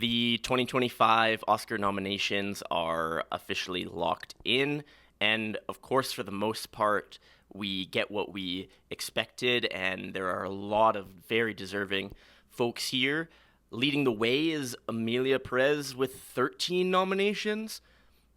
The 2025 Oscar nominations are officially locked in, and of course, for the most part, we get what we expected, and there are a lot of very deserving folks here. Leading the way is Emilia Perez with 13 nominations.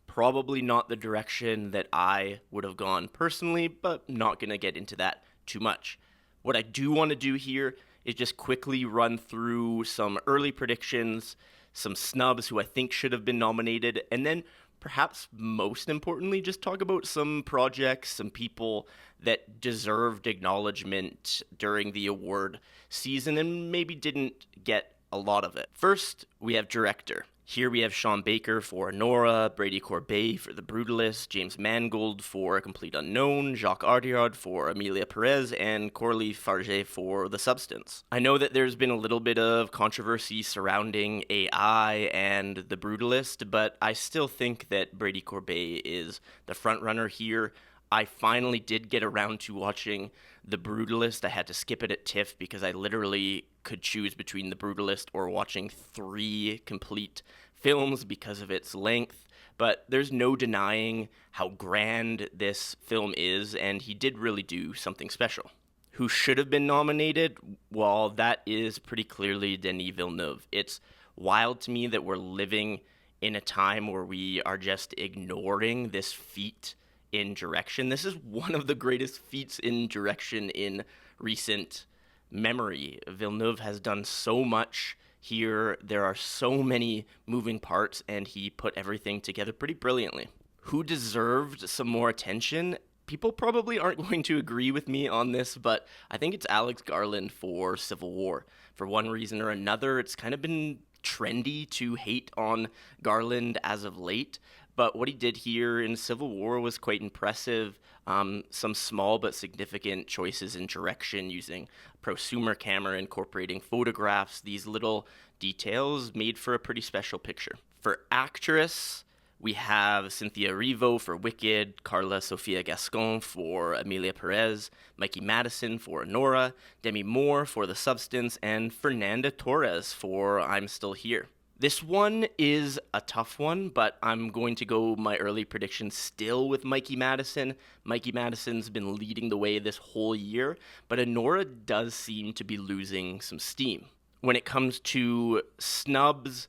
Probably not the direction that I would have gone personally, but not going to get into that too much. What I do want to do here is just quickly run through some early predictions, some snubs who I think should have been nominated, and then perhaps most importantly, just talk about some projects, some people that deserved acknowledgement during the award season and maybe didn't get a lot of it. First, we have director. Here we have Sean Baker for Anora, Brady Corbet for The Brutalist, James Mangold for A Complete Unknown, Jacques Audiard for Emilia Perez, and Coralie Farge for The Substance. I know that there's been a little bit of controversy surrounding AI and The Brutalist, but I still think that Brady Corbet is the frontrunner here. I finally did get around to watching The Brutalist. I had to skip it at TIFF because I literally could choose between The Brutalist or watching 3 complete films because of its length. But there's no denying how grand this film is, and he did really do something special. Who should have been nominated? Well, that is pretty clearly Denis Villeneuve. It's wild to me that we're living in a time where we are just ignoring this feat in direction. This is one of the greatest feats in direction in recent memory. Villeneuve has done so much here. There are so many moving parts, and he put everything together pretty brilliantly. Who deserved some more attention? People probably aren't going to agree with me on this, but I think it's Alex Garland for Civil War. For one reason or another, it's kind of been trendy to hate on Garland as of late. But what he did here in Civil War was quite impressive. Some small but significant choices in direction using prosumer camera, incorporating photographs. These little details made for a pretty special picture. For actress, we have Cynthia Erivo for Wicked, Carla Sofia Gascon for Emilia Perez, Mikey Madison for Anora, Demi Moore for The Substance, and Fernanda Torres for I'm Still Here. This one is a tough one, but I'm going to go my early prediction still with Mikey Madison. Mikey Madison's been leading the way this whole year, but Anora does seem to be losing some steam. When it comes to snubs,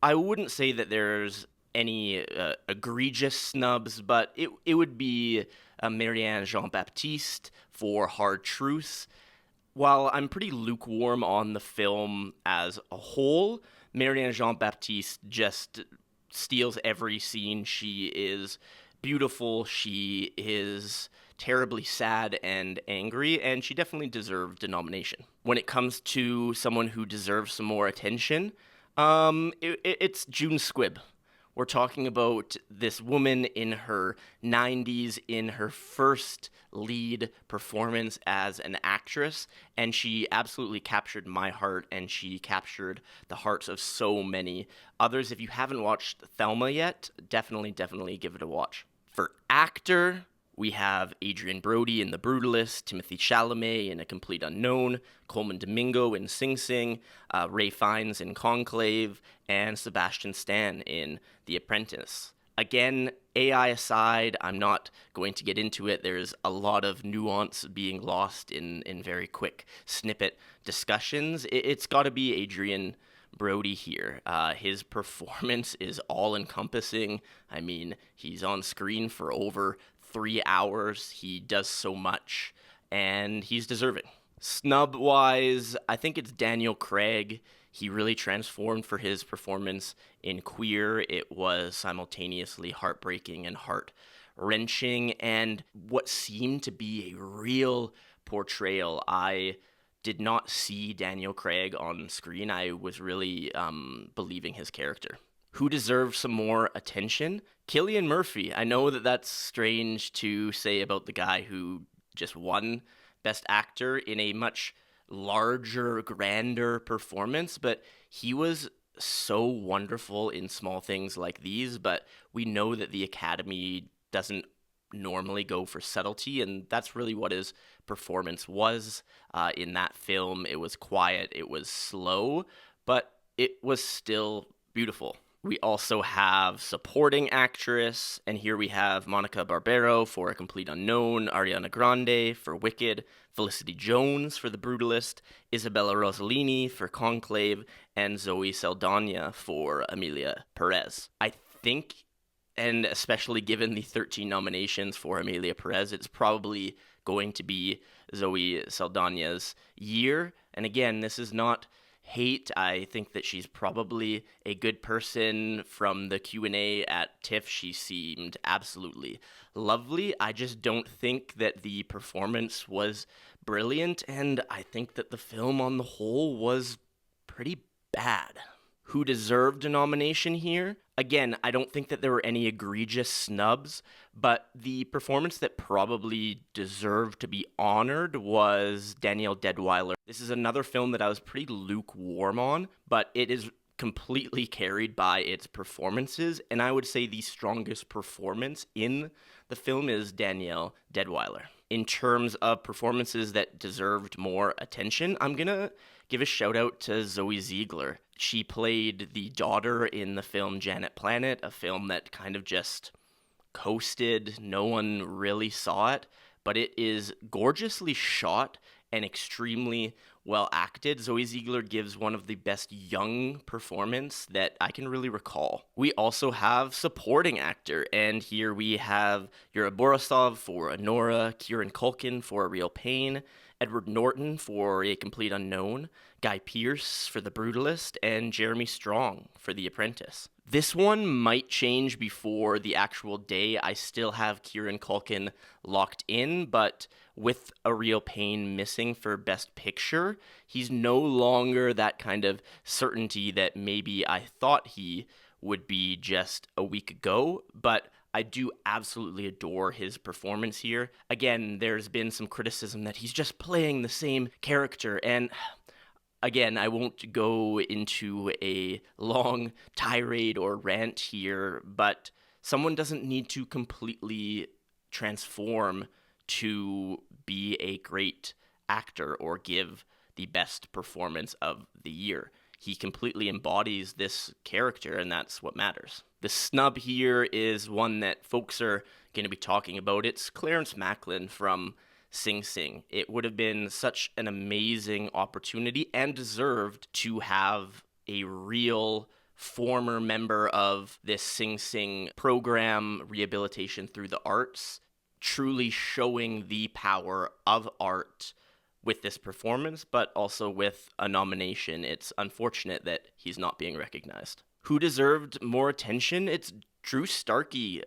I wouldn't say that there's any egregious snubs, but it would be Marianne Jean-Baptiste for Hard Truth. While I'm pretty lukewarm on the film as a whole, Marianne Jean-Baptiste just steals every scene. She is beautiful, she is terribly sad and angry, and she definitely deserved a nomination. When it comes to someone who deserves some more attention, it's June Squibb. We're talking about this woman in her 90s, in her first lead performance as an actress, and she absolutely captured my heart, and she captured the hearts of so many others. If you haven't watched Thelma yet, definitely give it a watch. For actor, we have Adrien Brody in The Brutalist, Timothée Chalamet in A Complete Unknown, Coleman Domingo in Sing Sing, Ray Fiennes in Conclave, and Sebastian Stan in The Apprentice. Again, AI aside, I'm not going to get into it. There's a lot of nuance being lost in very quick snippet discussions. It's got to be Adrien Brody here. His performance is all-encompassing. I mean, he's on screen for over 3 hours. He does so much, and he's deserving. Snub-wise, I think it's Daniel Craig. He really transformed for his performance in Queer. It was simultaneously heartbreaking and heart-wrenching, and what seemed to be a real portrayal. I did not see Daniel Craig on screen. I was really believing his character. Who deserves some more attention? Cillian Murphy. I know that that's strange to say about the guy who just won Best Actor in a much larger, grander performance, but he was so wonderful in small things like these. But we know that the Academy doesn't normally go for subtlety, and that's really what his performance was in that film. It was quiet, it was slow, but it was still beautiful. We also have supporting actress, and here we have Monica Barbero for A Complete Unknown, Ariana Grande for Wicked, Felicity Jones for The Brutalist, Isabella Rossellini for Conclave, and Zoe Saldaña for Emilia Perez. I think, and especially given the 13 nominations for Emilia Perez, it's probably going to be Zoe Saldaña's year. And again, this is not hate. I think that she's probably a good person. From the Q&A at TIFF, she seemed absolutely lovely. I just don't think that the performance was brilliant, and I think that the film on the whole was pretty bad. Who deserved a nomination here? Again, I don't think that there were any egregious snubs, but the performance that probably deserved to be honored was Danielle Deadwyler. This is another film that I was pretty lukewarm on, but it is completely carried by its performances, and I would say the strongest performance in the film is Danielle Deadwyler. In terms of performances that deserved more attention, I'm gonna give a shout out to Zoe Ziegler. She played the daughter in the film Janet Planet, a film that kind of just coasted. No one really saw it, but it is gorgeously shot and extremely well acted. Zoe Ziegler gives one of the best young performance that I can really recall. We also have supporting actor, and here we have Yura Borisov for Anora, Kieran Culkin for A Real Pain, Edward Norton for A Complete Unknown, Guy Pearce for The Brutalist, and Jeremy Strong for The Apprentice. This one might change before the actual day. I still have Kieran Culkin locked in, but with A Real Pain missing for Best Picture, he's no longer that kind of certainty that maybe I thought he would be just a week ago, but I do absolutely adore his performance here. Again, there's been some criticism that he's just playing the same character, and again, I won't go into a long tirade or rant here, but someone doesn't need to completely transform to be a great actor or give the best performance of the year. He completely embodies this character, and that's what matters. The snub here is one that folks are going to be talking about. It's Clarence Maclin from Sing Sing. It would have been such an amazing opportunity and deserved to have a real former member of this Sing Sing program, Rehabilitation Through the Arts, truly showing the power of art with this performance, but also with a nomination. It's unfortunate that he's not being recognized. Who deserved more attention? It's Drew Starkey.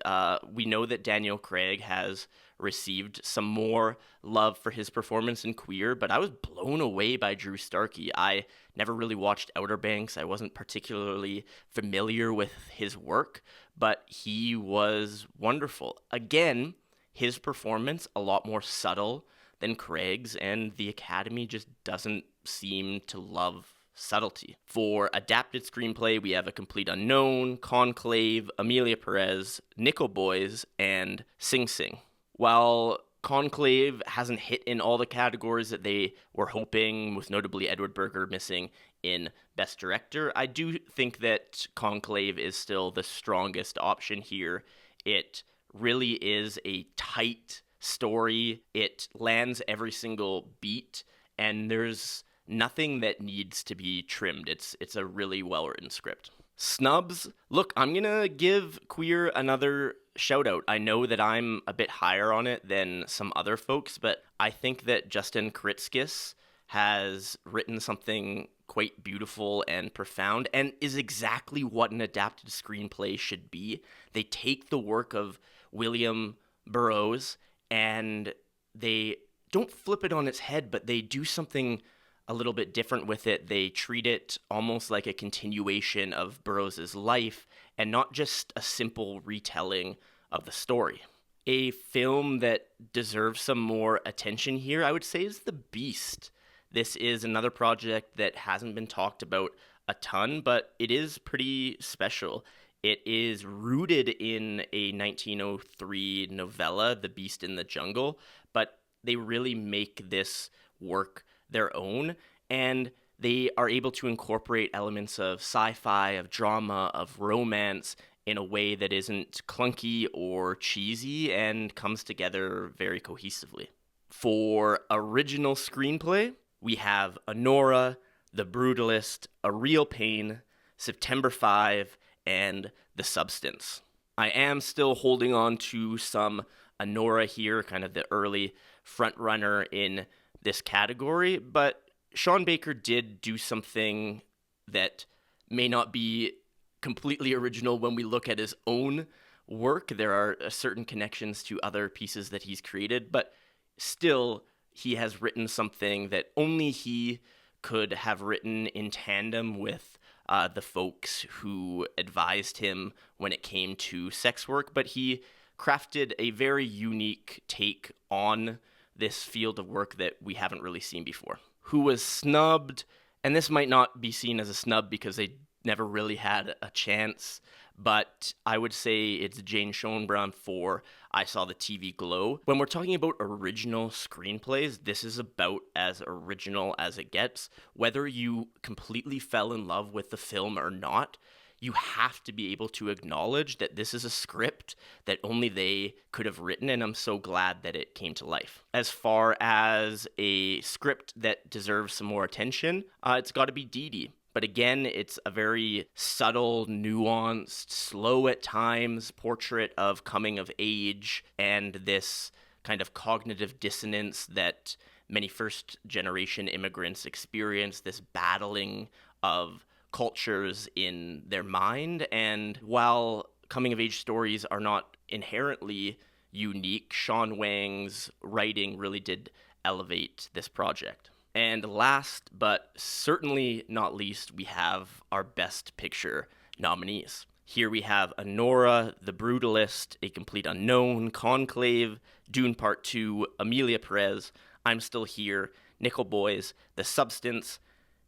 We know that Daniel Craig has received some more love for his performance in Queer, but I was blown away by Drew Starkey. I never really watched Outer Banks. I wasn't particularly familiar with his work, but he was wonderful. Again, his performance a lot more subtle than Craig's, and the Academy just doesn't seem to love subtlety. For adapted screenplay, we have A Complete Unknown, Conclave, Emilia Perez, Nickel Boys, and Sing Sing. While Conclave hasn't hit in all the categories that they were hoping, with notably Edward Berger missing in Best Director, I do think that Conclave is still the strongest option here. It really is a tight story. It lands every single beat, and there's nothing that needs to be trimmed. It's a really well-written script. Snubs. Look, I'm going to give Queer another shout out. I know that I'm a bit higher on it than some other folks, but I think that Justin Kritzkis has written something quite beautiful and profound, and is exactly what an adapted screenplay should be. They take the work of William Burroughs and they don't flip it on its head, but they do something a little bit different with it. They treat it almost like a continuation of Burroughs' life and not just a simple retelling of the story. A film that deserves some more attention here, I would say, is The Beast. This is another project that hasn't been talked about a ton, but it is pretty special. It is rooted in a 1903 novella, The Beast in the Jungle, but they really make this work their own. And they are able to incorporate elements of sci-fi, of drama, of romance in a way that isn't clunky or cheesy and comes together very cohesively. For original screenplay, we have Anora, The Brutalist, A Real Pain, September 5, and The Substance. I am still holding on to some Anora here, kind of the early frontrunner in this category, but Sean Baker did do something that may not be completely original when we look at his own work. There are certain connections to other pieces that he's created, but still, he has written something that only he could have written in tandem with the folks who advised him when it came to sex work, but he crafted a very unique take on this field of work that we haven't really seen before. Who was snubbed, and this might not be seen as a snub because they never really had a chance, but I would say it's Jane Schoenbrunn for I Saw the TV Glow. When we're talking about original screenplays, this is about as original as it gets. Whether you completely fell in love with the film or not, you have to be able to acknowledge that this is a script that only they could have written, and I'm so glad that it came to life. As far as a script that deserves some more attention, it's got to be Didi. But again, it's a very subtle, nuanced, slow at times portrait of coming of age and this kind of cognitive dissonance that many first-generation immigrants experience, this battling of cultures in their mind. And while coming-of-age stories are not inherently unique, Sean Wang's writing really did elevate this project. And last, but certainly not least, we have our Best Picture nominees. Here we have Anora, The Brutalist, A Complete Unknown, Conclave, Dune Part 2, Amelia Perez, I'm Still Here, Nickel Boys, The Substance,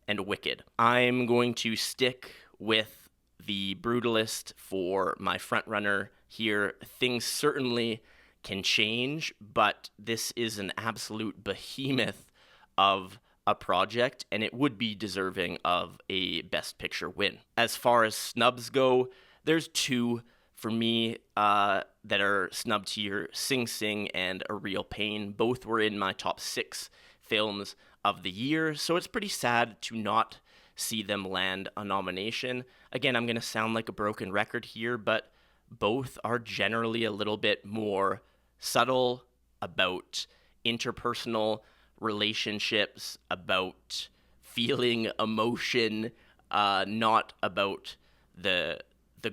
and Wicked. I'm going to stick with The Brutalist for my frontrunner here. Things certainly can change, but this is an absolute behemoth of a project, and it would be deserving of a Best Picture win. As far as snubs go, there's two for me that are snubbed here, Sing Sing and A Real Pain. Both were in my top 6 films of the year, so it's pretty sad to not see them land a nomination. Again, I'm going to sound like a broken record here, but both are generally a little bit more subtle about interpersonal relationships, about feeling emotion, not about the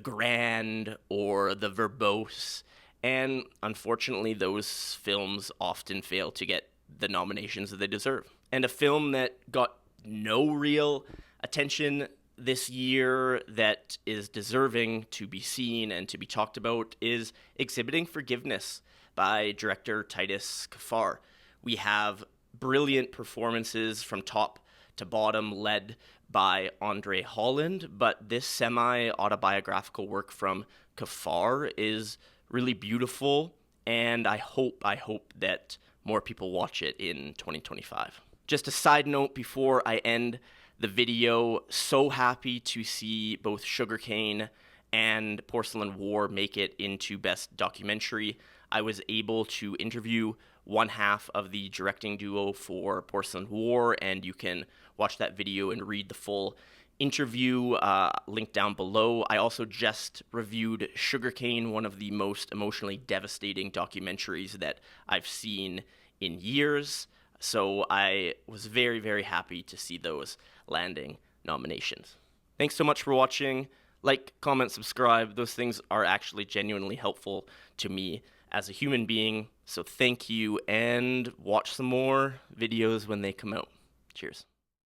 grand or the verbose. And unfortunately, those films often fail to get the nominations that they deserve. And a film that got no real attention this year that is deserving to be seen and to be talked about is Exhibiting Forgiveness by director Titus Kaphar. We have brilliant performances from top to bottom led by Andre Holland, but this semi-autobiographical work from Kaphar is really beautiful, and I hope that more people watch it in 2025. Just a side note before I end the video, so happy to see both Sugarcane and Porcelain War make it into Best Documentary. I was able to interview one half of the directing duo for Porcelain War, and you can watch that video and read the full interview linked down below. I also just reviewed Sugarcane, one of the most emotionally devastating documentaries that I've seen in years, so I was very, very happy to see those landing nominations. Thanks so much for watching. Like, comment, subscribe. Those things are actually genuinely helpful to me as a human being, so thank you, and watch some more videos when they come out. Cheers.